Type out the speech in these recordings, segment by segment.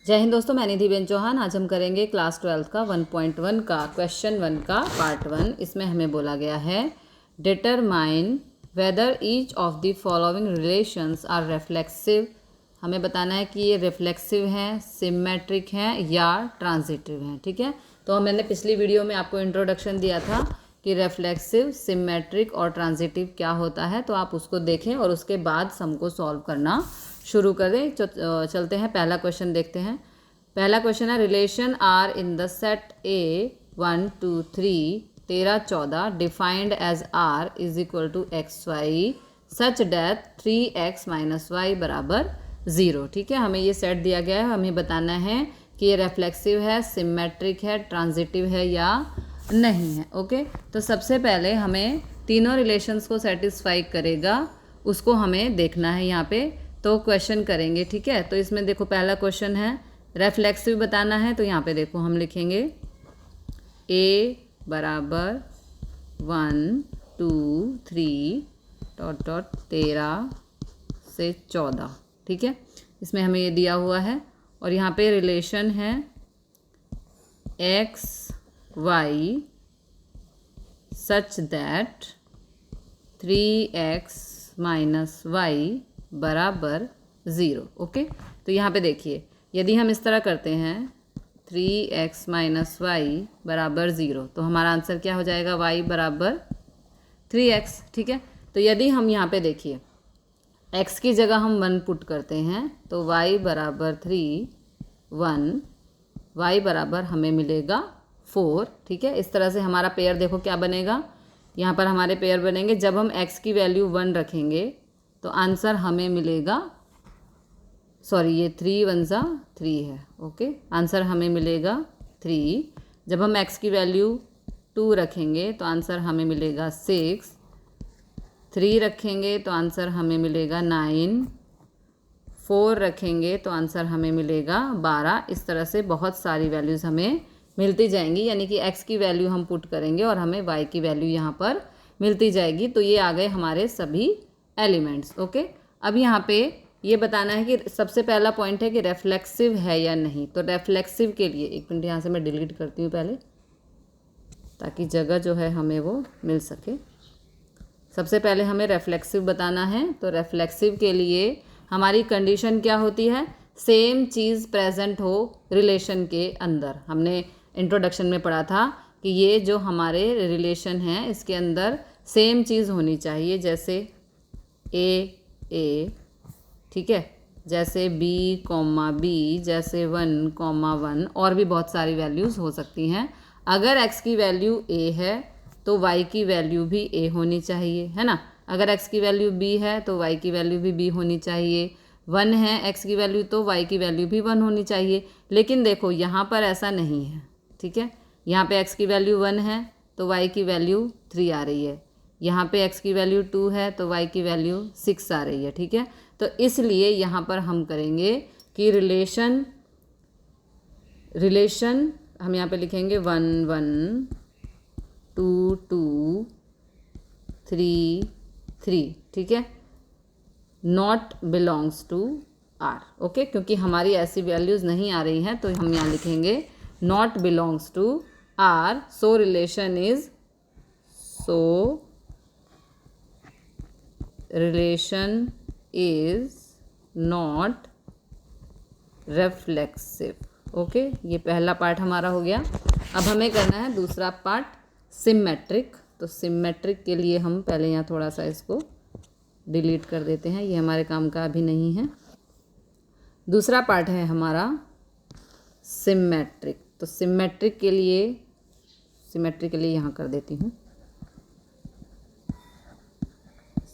जय हिंद दोस्तों, मैं निधि बेन चौहान। आज हम करेंगे क्लास 12 का 1.1 का क्वेश्चन 1 का पार्ट 1। इसमें हमें बोला गया है determine whether each of the following relations are reflexive. हमें बताना है कि ये रिफ्लेक्सिव हैं, सिमेट्रिक हैं या ट्रांजिटिव हैं। ठीक है, तो मैंने पिछली वीडियो में आपको इंट्रोडक्शन दिया था कि रिफ्लेक्सिव, सिमेट्रिक और ट्रांजिटिव क्या होता है, तो आप उसको देखें और उसके बाद सम को सॉल्व करना शुरू कर दें। चलते हैं, पहला क्वेश्चन देखते हैं। पहला क्वेश्चन है relation R in the set A 1 2 3 13 14 defined as R is equal to x Y such that 3x minus y बराबर 0। ठीक है, हमें ये सेट दिया गया है, हमें बताना है कि ये रिफ्लेक्सिव है, सिमेट्रिक है, ट्रांजिटिव है या नहीं है। ओके, तो सबसे पहले हमें तीनों रिलेशंस को सेटिस्फाई करेगा उसको हमें देखना है यहाँ पे, तो क्वेश्चन करेंगे। ठीक है, तो इसमें देखो पहला क्वेश्चन है रिफ्लेक्सिव बताना है, तो यहाँ पे देखो हम लिखेंगे a बराबर 1 2 3 डॉट डॉट 13 से 14। ठीक है, इसमें हमें ये दिया हुआ है और यहाँ पे रिलेशन है x y such that 3x minus y बराबर 0। ओके, तो यहाँ पे देखिए यदि हम इस तरह करते हैं 3x माइनस वाई बराबर 0, तो हमारा आंसर क्या हो जाएगा, y बराबर 3x। ठीक है, तो यदि हम यहाँ पे देखिए x की जगह हम 1 पुट करते हैं तो y बराबर 3 1 y बराबर हमें मिलेगा 4। ठीक है, इस तरह से हमारा पेयर देखो क्या बनेगा, यहाँ पर हमारे पेयर बनेंगे। जब हम x की वैल्यू 1 रखेंगे तो आंसर हमें मिलेगा, सॉरी ये 3 1 ज़ा 3 है। ओके, आंसर हमें मिलेगा 3। जब हम x की वैल्यू 2 रखेंगे तो आंसर हमें मिलेगा 6। 3 रखेंगे तो आंसर हमें मिलेगा 9। 4 रखेंगे तो आंसर हमें मिलेगा 12। इस तरह से बहुत सारी वैल्यूज़ हमें मिलती जाएंगी, यानी कि x की वैल्यू हम पुट करेंगे और हमें y की वैल्यू यहाँ पर मिलती जाएगी। तो ये आ गए हमारे सभी एलिमेंट्स। ओके, अब यहाँ पे ये बताना है कि सबसे पहला पॉइंट है कि रिफ्लेक्सिव है या नहीं। तो रिफ्लेक्सिव के लिए एक मिनट यहाँ से मैं डिलीट करती हूँ पहले, ताकि जगह जो है हमें वो मिल सके। सबसे पहले हमें रिफ्लेक्सिव बताना है, तो रिफ्लेक्सिव के लिए हमारी कंडीशन क्या होती है, सेम चीज़ प्रेजेंट हो रिलेशन के अंदर। हमने इंट्रोडक्शन में पढ़ा था कि ये जो हमारे रिलेशन हैं इसके अंदर सेम चीज़ होनी चाहिए, जैसे ए, ठीक है, जैसे b कॉमा बी, जैसे 1 कॉमा 1, और भी बहुत सारी वैल्यूज़ हो सकती हैं। अगर x की वैल्यू a है तो y की वैल्यू भी a होनी चाहिए, है ना। अगर x की वैल्यू b है तो y की वैल्यू भी b होनी चाहिए। 1 है x की वैल्यू तो y की वैल्यू भी 1 होनी चाहिए। लेकिन देखो यहाँ पर ऐसा नहीं है। ठीक है, यहाँ पे x की वैल्यू 1 है तो y की वैल्यू 3 आ रही है। यहाँ पे x की वैल्यू 2 है तो y की वैल्यू 6 आ रही है। ठीक है, तो इसलिए यहाँ पर हम करेंगे कि रिलेशन हम यहाँ पे लिखेंगे 1 1 2 2 3 3। ठीक है, not belongs to R. Okay, क्योंकि हमारी ऐसी वैल्यूज़ नहीं आ रही हैं तो हम यहाँ लिखेंगे not belongs to R. So relation is not reflexive. Okay, ये पहला पार्ट हमारा हो गया। अब हमें करना है दूसरा पार्ट, सिमेट्रिक। तो सिमेट्रिक के लिए हम पहले यहाँ थोड़ा सा इसको डिलीट कर देते हैं, ये हमारे काम का अभी नहीं है। दूसरा पार्ट है हमारा सिमेट्रिक। तो सिमेट्रिक के लिए यहाँ कर देती हूँ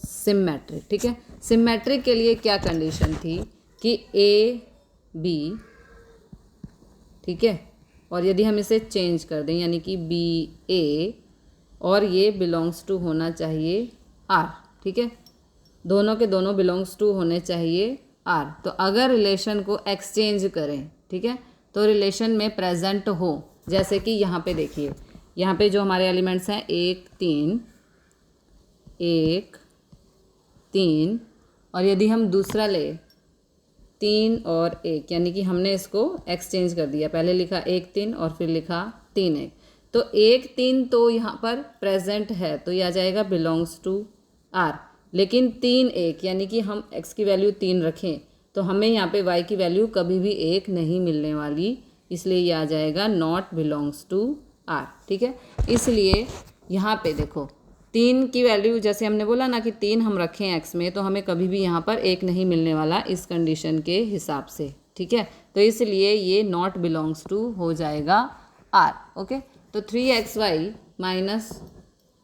सिमेट्रिक। ठीक है, सिमेट्रिक के लिए क्या कंडीशन थी कि a b, ठीक है, और यदि हम इसे चेंज कर दें यानी कि b a, और ये बिलोंग्स टू होना चाहिए r। ठीक है, दोनों के दोनों बिलोंग्स टू होने चाहिए r। तो अगर रिलेशन को एक्सचेंज करें, ठीक है, तो रिलेशन में प्रेजेंट हो, जैसे कि यहाँ पे देखिए, यहाँ पे जो हमारे एलिमेंट्स हैं 1 3, और यदि हम दूसरा ले 3 और 1, यानी कि हमने इसको एक्सचेंज कर दिया। पहले लिखा 1 3 और फिर लिखा 3 1। तो 1 3 तो यहाँ पर प्रेजेंट है, तो ये आ जाएगा बिलोंग्स टू आर। लेकिन 3 1 यानी कि हम x की वैल्यू 3 रखें तो हमें यहाँ पे y की वैल्यू कभी भी 1 नहीं मिलने वाली, इसलिए ये आ जाएगा नॉट बिलोंग्स टू आर। ठीक है, इसलिए यहाँ पे देखो 3 की वैल्यू, जैसे हमने बोला ना कि 3 हम रखें x में, तो हमें कभी भी यहाँ पर 1 नहीं मिलने वाला इस कंडीशन के हिसाब से। ठीक है, तो इसलिए ये नॉट बिलोंग्स टू हो जाएगा r। ओके, तो 3xy माइनस,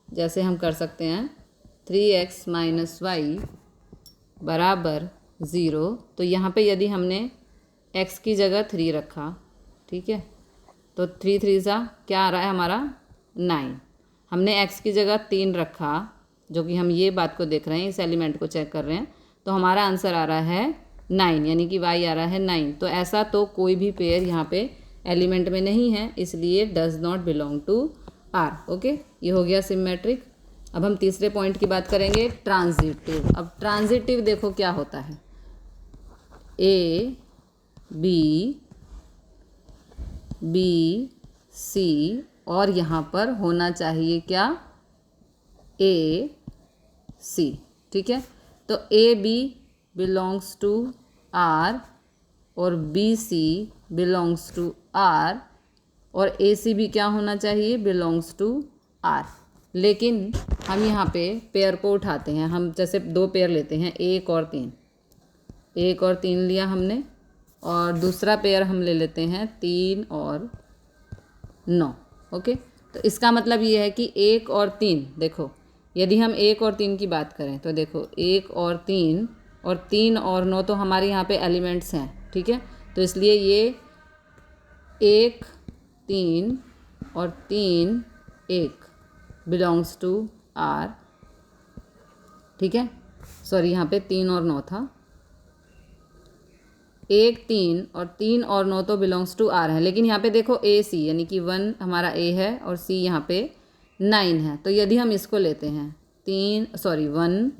जैसे हम कर सकते हैं 3x माइनस वाई बराबर 0। तो यहाँ पे यदि हमने x की जगह 3 रखा, ठीक है, तो 3 3 सा क्या आ रहा है हमारा 9। हमने x की जगह 3 रखा, जो कि हम ये बात को देख रहे हैं, इस एलिमेंट को चेक कर रहे हैं, तो हमारा आंसर आ रहा है 9, यानी कि y आ रहा है 9। तो ऐसा तो कोई भी पेयर यहाँ पे एलिमेंट में नहीं है, इसलिए does not belong to R. Okay, ये हो गया सिमेट्रिक। अब हम तीसरे पॉइंट की बात करेंगे, ट्रांजिटिव। अब ट्रांजिटिव देखो क्या होता है, ए बी बी सी और यहाँ पर होना चाहिए क्या, ए सी। ठीक है, तो A B belongs to R और B C belongs to R और ए सी भी क्या होना चाहिए, बिलोंग्स टू आर। लेकिन हम यहाँ पे पेयर को उठाते हैं, हम जैसे 2 पेयर लेते हैं, 1 और 3, 1 और 3 लिया हमने, और दूसरा पेयर हम ले लेते हैं 3 और 9। ओके, तो इसका मतलब ये है कि 1 और 3, देखो यदि हम 1 और 3 की बात करें तो देखो 1 और 3 और 9 तो हमारे यहाँ पे एलिमेंट्स हैं। ठीक है, तो इसलिए ये 1 3 और 3 1 बिलोंग्स टू आर। ठीक है, सॉरी यहाँ पे 3 और 9 था, 1 3 और 9 तो बिलोंग्स टू आर है। लेकिन यहाँ पे देखो ए सी, यानी कि 1 हमारा ए है और सी यहाँ पे 9 है। तो यदि हम इसको लेते हैं 1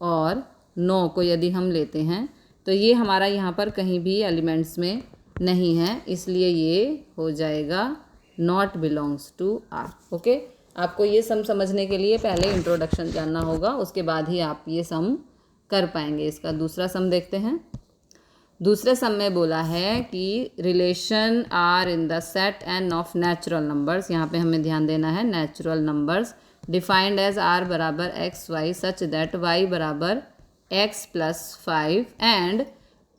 और 9 को यदि हम लेते हैं तो ये हमारा यहाँ पर कहीं भी एलिमेंट्स में नहीं है, इसलिए ये हो जाएगा not belongs to R. Okay, आपको ये सम समझने के लिए पहले इंट्रोडक्शन जानना होगा, उसके बाद ही आप ये सम कर पाएंगे। इसका दूसरा सम देखते हैं। दूसरे सम में बोला है कि relation R in the set N of natural numbers. यहाँ पे हमें ध्यान देना है, natural numbers defined as R बराबर X Y such that Y बराबर x plus 5 and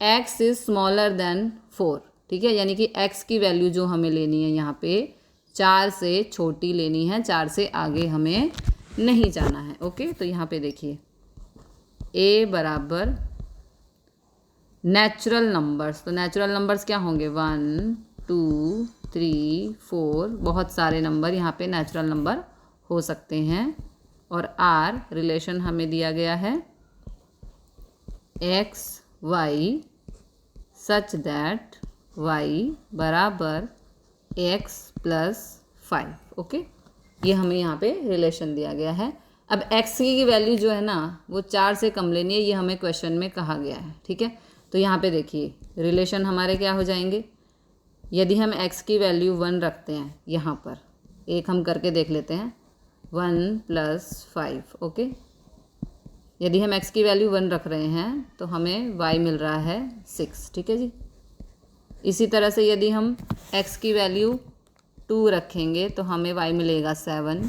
X is smaller than 4। ठीक है, यानी कि एक्स की वैल्यू जो हमें लेनी है यहाँ पे 4 से छोटी लेनी है, 4 से आगे हमें नहीं जाना है। ओके, तो यहाँ पे देखिए ए बराबर नेचुरल नंबर्स, तो नेचुरल नंबर्स क्या होंगे 1 2 3 4, बहुत सारे नंबर यहाँ पे नेचुरल नंबर हो सकते हैं। और आर रिलेशन हमें दिया गया है x Y such that Y बराबर एक्स प्लस 5। ओके, ये हमें यहाँ पे रिलेशन दिया गया है। अब एक्स की वैल्यू जो है ना वो 4 से कम लेनी है, ये हमें क्वेश्चन में कहा गया है। ठीक है, तो यहाँ पे देखिए रिलेशन हमारे क्या हो जाएंगे, यदि हम x की वैल्यू 1 रखते हैं, यहाँ पर एक हम करके देख लेते हैं 1 प्लस 5। ओके, यदि हम x की वैल्यू 1 रख रहे हैं तो हमें y मिल रहा है 6। ठीक है जी, इसी तरह से यदि हम x की वैल्यू 2 रखेंगे तो हमें y मिलेगा 7,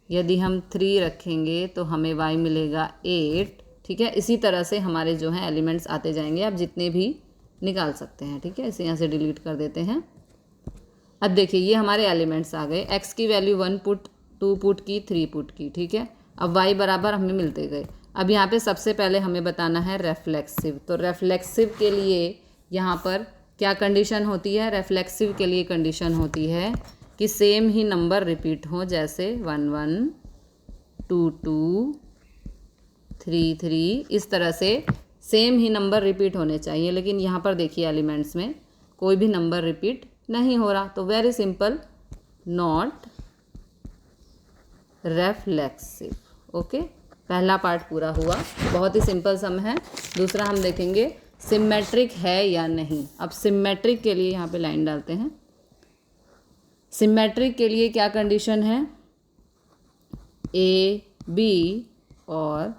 यदि हम 3 रखेंगे तो हमें y मिलेगा 8। ठीक है, इसी तरह से हमारे जो हैं एलिमेंट्स आते जाएंगे, आप जितने भी निकाल सकते हैं। ठीक है, इसे यहाँ से डिलीट कर देते हैं। अब देखिए ये हमारे एलिमेंट्स आ गए, x की वैल्यू 1 पुट, 2 पुट की, 3 पुट की। ठीक है, अब y बराबर हमें मिलते गए। अब यहाँ पे सबसे पहले हमें बताना है रेफ्लेक्सिव। तो रेफ्लेक्सिव के लिए यहाँ पर क्या कंडीशन होती है, रेफ्लेक्सिव के लिए कंडीशन होती है कि सेम ही नंबर रिपीट हो, जैसे 1 1 2 2 3 3, इस तरह से सेम ही नंबर रिपीट होने चाहिए। लेकिन यहाँ पर देखिए एलिमेंट्स में कोई भी नंबर रिपीट नहीं हो रहा, तो वेरी सिंपल, नॉट रेफ्लेक्सिव। ओके, पहला पार्ट पूरा हुआ, बहुत ही सिंपल सम है। दूसरा हम देखेंगे सिमेट्रिक है या नहीं। अब सिमेट्रिक के लिए यहाँ पे लाइन डालते हैं। सिमेट्रिक के लिए क्या कंडीशन है, ए बी और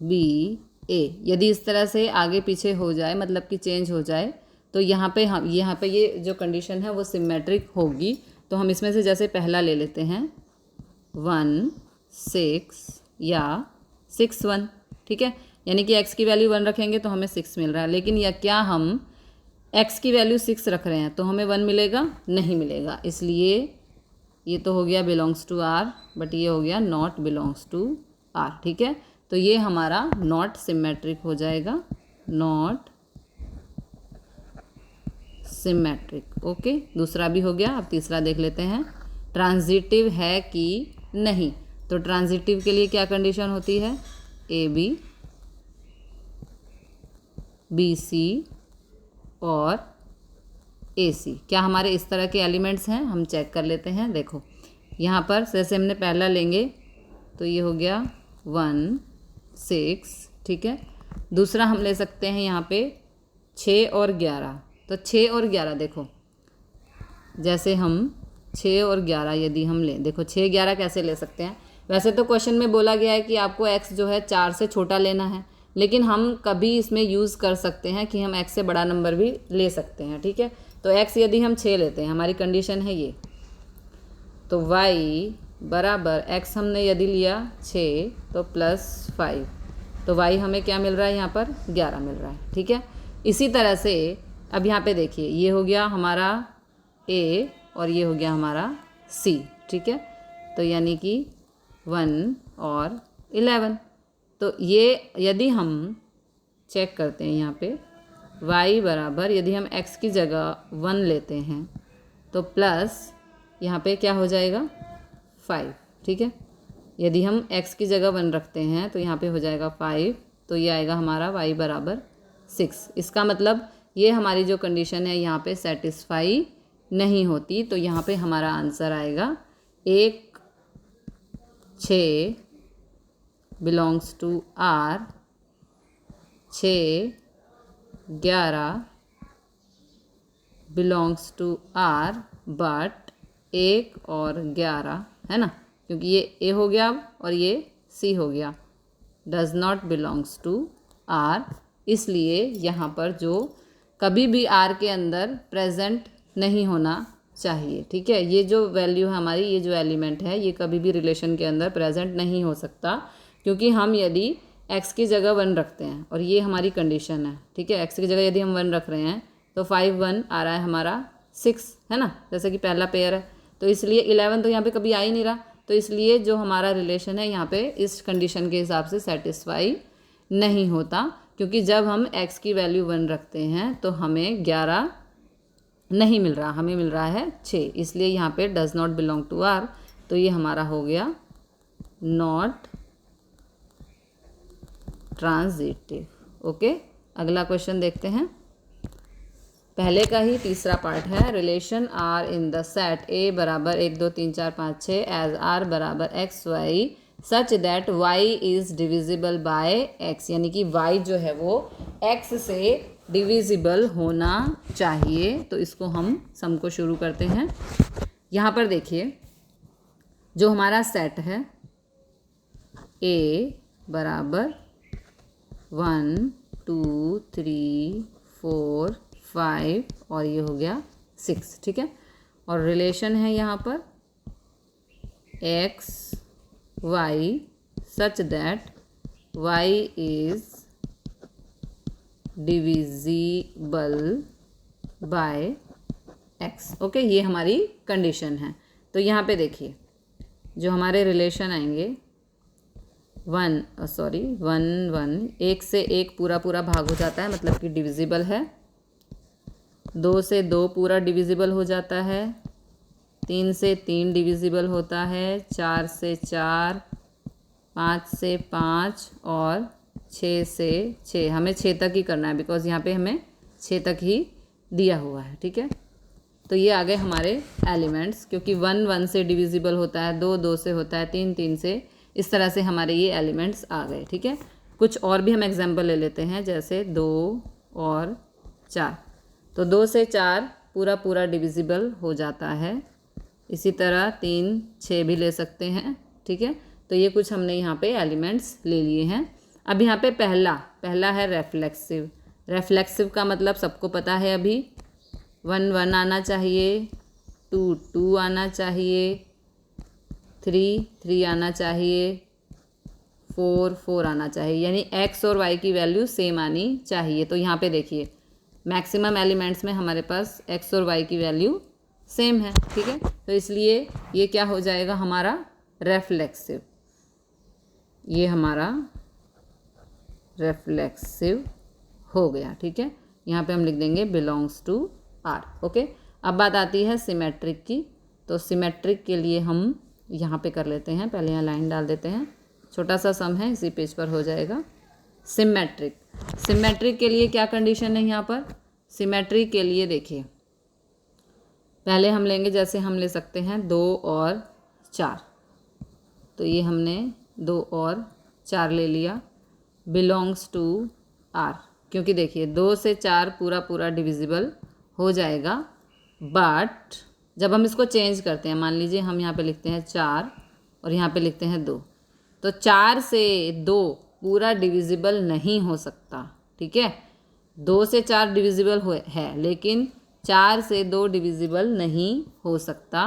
बी ए। यदि इस तरह से आगे पीछे हो जाए, मतलब कि चेंज हो जाए, तो यहाँ पे ये जो कंडीशन है वो सिमेट्रिक होगी। तो हम इसमें से जैसे पहला ले लेते हैं 1 6 या 6 1, ठीक है। यानी कि x की वैल्यू 1 रखेंगे तो हमें 6 मिल रहा है। लेकिन या क्या हम x की वैल्यू 6 रख रहे हैं तो हमें 1 मिलेगा? नहीं मिलेगा। इसलिए ये तो हो गया बिलोंग्स टू R, बट ये हो गया नॉट बिलोंग्स टू R, ठीक है। तो ये हमारा नॉट सिमेट्रिक हो जाएगा, नॉट सिमेट्रिक। ओके, दूसरा भी हो गया। अब तीसरा देख लेते हैं, ट्रांजिटिव है कि नहीं। तो ट्रांजिटिव के लिए क्या कंडीशन होती है, ए बी, बी सी और ए सी। क्या हमारे इस तरह के एलिमेंट्स हैं? हम चेक कर लेते हैं। देखो यहाँ पर जैसे हमने पहला लेंगे तो ये हो गया 1 6, ठीक है। दूसरा हम ले सकते हैं यहाँ पे 6 और 11। तो 6 और 11 देखो, जैसे हम 6 और 11 यदि हम लें, देखो 6 11 कैसे ले सकते हैं। वैसे तो क्वेश्चन में बोला गया है कि आपको x जो है 4 से छोटा लेना है, लेकिन हम कभी इसमें यूज़ कर सकते हैं कि हम x से बड़ा नंबर भी ले सकते हैं, ठीक है। तो x यदि हम 6 लेते हैं, हमारी कंडीशन है ये, तो y बराबर x हमने यदि लिया 6 तो +5, तो y हमें क्या मिल रहा है यहाँ पर 11 मिल रहा है, ठीक है। इसी तरह से अब यहाँ पे देखिए, ये हो गया हमारा a और ये हो गया हमारा c, ठीक है। तो यानी कि 1 और 11। तो ये यदि हम चेक करते हैं यहाँ पे y बराबर, यदि हम x की जगह 1 लेते हैं तो प्लस यहाँ पे क्या हो जाएगा 5, ठीक है। यदि हम x की जगह 1 रखते हैं तो यहाँ पे हो जाएगा 5, तो ये आएगा हमारा y बराबर 6। इसका मतलब ये हमारी जो कंडीशन है यहाँ पे सेटिस्फाई नहीं होती। तो यहाँ पे हमारा आंसर आएगा 1 6 belongs to R, 6 11 belongs to R, but 1 और 11 है ना, क्योंकि ये A हो गया और ये C हो गया, does not belongs to R। इसलिए यहाँ पर जो कभी भी R के अंदर प्रेजेंट नहीं होना चाहिए, ठीक है। ये जो वैल्यू है हमारी, ये जो एलिमेंट है, ये कभी भी रिलेशन के अंदर प्रेजेंट नहीं हो सकता, क्योंकि हम यदि x की जगह 1 रखते हैं और ये हमारी कंडीशन है, ठीक है। x की जगह यदि हम 1 रख रहे हैं तो 5 1 आ रहा है हमारा 6, है ना, जैसे कि पहला पेयर है। तो इसलिए 11 तो यहाँ पे कभी आ ही नहीं रहा। तो इसलिए जो हमारा रिलेशन है यहाँ पे इस कंडीशन के हिसाब से सेटिस्फाई नहीं होता, क्योंकि जब हम x की वैल्यू 1 रखते हैं तो हमें 11 नहीं मिल रहा, हमें मिल रहा है 6। इसलिए यहाँ पे does not belong to R। तो ये हमारा हो गया नॉट ट्रांजिटिव। ओके, अगला क्वेश्चन देखते हैं। पहले का ही तीसरा पार्ट है, relation R in the set A बराबर 1 2 3 4 5 6 एज R बराबर XY such that y is divisible by x। यानी कि y जो है वो x से डिविजिबल होना चाहिए। तो इसको हम सम को शुरू करते हैं। यहाँ पर देखिए, जो हमारा सेट है A बराबर 1 2 3 4 5 और ये हो गया 6, ठीक है। और रिलेशन है यहाँ पर x y such that y is divisible by x। Okay, ये हमारी कंडीशन है। तो यहाँ पे देखिए, जो हमारे रिलेशन आएंगे 1 1 1 से 1 पूरा पूरा भाग हो जाता है, मतलब कि डिविजिबल है। 2 से 2 पूरा डिविजिबल हो जाता है। 3 से 3 डिविजिबल होता है। 4 से 4, 5 से 5 और 6 से 6। हमें 6 तक ही करना है, बिकॉज यहाँ पे हमें 6 तक ही दिया हुआ है, ठीक है। तो ये आ गए हमारे एलिमेंट्स, क्योंकि 1 1 से डिविजिबल होता है, 2 2 से होता है, 3 3 से, इस तरह से हमारे ये एलिमेंट्स आ गए, ठीक है। कुछ और भी हम एग्जाम्पल ले लेते हैं, जैसे 2 और 4। तो 2 से 4 पूरा पूरा डिविजिबल हो जाता है। इसी तरह 3, 6 भी ले सकते हैं, ठीक है। तो ये कुछ हमने यहाँ पे एलिमेंट्स ले लिए हैं। अब यहाँ पे पहला है रेफ्लेक्सिव। रेफ्लेक्सिव का मतलब सबको पता है, अभी 1 1 आना चाहिए, 2 2 आना चाहिए, 3 3 आना चाहिए, 4 4 आना चाहिए, यानी x और y की वैल्यू सेम आनी चाहिए। तो यहाँ पे देखिए मैक्सिमम एलिमेंट्स में हमारे पास x और y की वैल्यू सेम है, ठीक है। तो इसलिए ये क्या हो जाएगा हमारा रेफ्लेक्सिव। ये हमारा रेफ्लेक्सिव हो गया, ठीक है। यहाँ पे हम लिख देंगे बिलोंग्स टू R, ओके। अब बात आती है सिमेट्रिक की। तो सिमेट्रिक के लिए हम यहाँ पे कर लेते हैं, पहले यहाँ लाइन डाल देते हैं, छोटा सा सम है, इसी पेज पर हो जाएगा। सिमेट्रिक के लिए क्या कंडीशन है यहाँ पर? सिमेट्रिक के लिए देखिए पहले हम लेंगे, जैसे हम ले सकते हैं 2 और 4। तो ये हमने 2 और 4 ले लिया, बिलोंग्स टू R, क्योंकि देखिए 2 से 4 पूरा पूरा डिविजिबल हो जाएगा। बट जब हम इसको चेंज करते हैं, मान लीजिए हम यहाँ पे लिखते हैं 4 और यहाँ पे लिखते हैं 2, तो 4 से 2 पूरा डिविजिबल नहीं हो सकता, ठीक है। 2 से 4 डिविजिबल है, लेकिन 4 से 2 डिविजिबल नहीं हो सकता।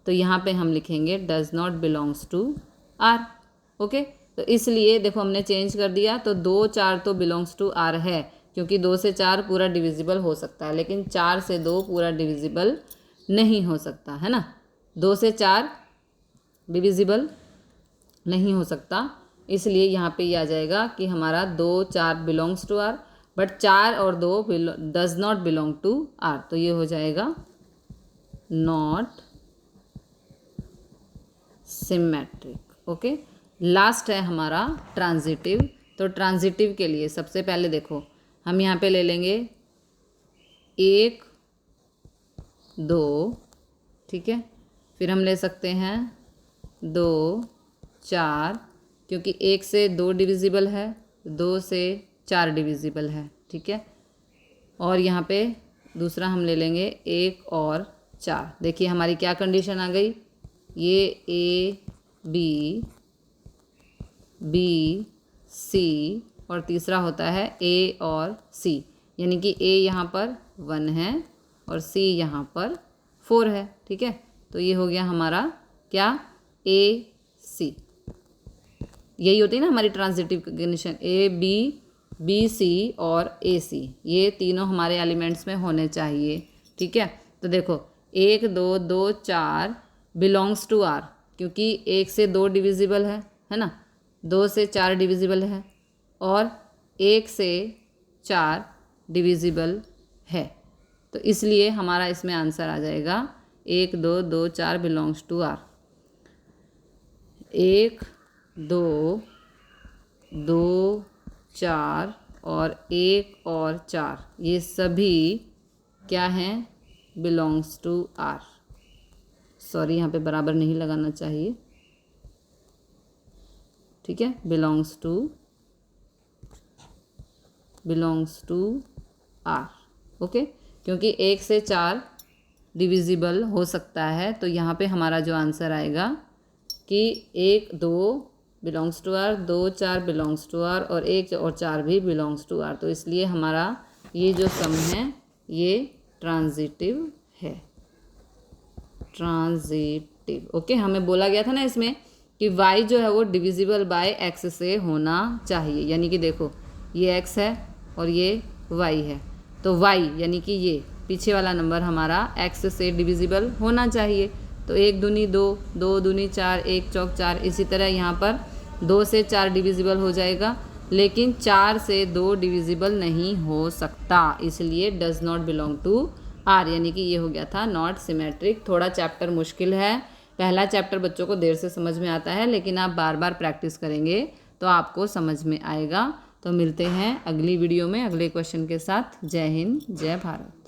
तो यहाँ पे हम लिखेंगे does not belongs to R, okay. तो इसलिए देखो हमने चेंज कर दिया, तो 2 4 तो बिलोंग्स टू R है, क्योंकि 2 से 4 पूरा डिविजिबल हो सकता है, लेकिन 4 से 2 पूरा डिविजिबल नहीं हो सकता, है ना। 2 से 4 डिविजिबल नहीं हो सकता, इसलिए यहाँ पे ये आ जाएगा कि हमारा 2 4 बिलोंग्स टू R, बट 4 और 2 does not belong to R। तो ये हो जाएगा नॉट सिमेट्रिक, ओके। लास्ट है हमारा ट्रांजिटिव। तो ट्रांजिटिव के लिए सबसे पहले देखो हम यहाँ पे ले लेंगे 1 2, ठीक है। फिर हम ले सकते हैं 2 4, क्योंकि 1 से 2 डिविजिबल है, 2 से 4 डिविजिबल है, ठीक है। और यहाँ पे दूसरा हम ले लेंगे 1 और 4। देखिए हमारी क्या कंडीशन आ गई, ये A B B C और तीसरा होता है A और C, यानी कि A यहाँ पर 1 है और C यहाँ पर 4 है, ठीक है। तो ये हो गया हमारा क्या, A C। यही होती है ना हमारी transitive condition, A B B C और A C, ये तीनों हमारे एलिमेंट्स में होने चाहिए, ठीक है। तो देखो 1 2 2 4 बिलोंग्स टू R, क्योंकि 1 से 2 डिविजिबल है ना, 2 से 4 डिविजिबल है और 1 से 4 डिविजिबल है। तो इसलिए हमारा इसमें आंसर आ जाएगा 1 2 2 4 बिलोंग्स टू R। 1 2 2 4 और 1 और 4 ये सभी क्या हैं, बिलोंग्स टू R। सॉरी यहाँ पे बराबर नहीं लगाना चाहिए, ठीक है। Belongs to R, okay. क्योंकि 1 से 4 डिविजिबल हो सकता है, तो यहाँ पे हमारा जो आंसर आएगा कि 1 2 belongs to R, 2 4 belongs to R और 1 और 4 भी बिलोंग्स टू R। तो इसलिए हमारा ये जो सम है ये ट्रांजिटिव है, ट्रांजिटिव, ओके। हमें बोला गया था ना इसमें कि y जो है वो डिविजिबल बाय x से होना चाहिए, यानी कि देखो ये x है और ये y है, तो y यानी कि ये पीछे वाला नंबर हमारा x से डिविजिबल होना चाहिए। तो 1 दूनी 2, 2 दूनी 4, 1 चौक 4, इसी तरह यहाँ पर 2 से 4 डिविजिबल हो जाएगा, लेकिन 4 से 2 डिविजिबल नहीं हो सकता, इसलिए does not belong to R, यानी कि ये हो गया था नॉट सिमेट्रिक। थोड़ा चैप्टर मुश्किल है, पहला चैप्टर बच्चों को देर से समझ में आता है, लेकिन आप बार बार प्रैक्टिस करेंगे तो आपको समझ में आएगा। तो मिलते हैं अगली वीडियो में अगले क्वेश्चन के साथ। जय हिंद, जय भारत।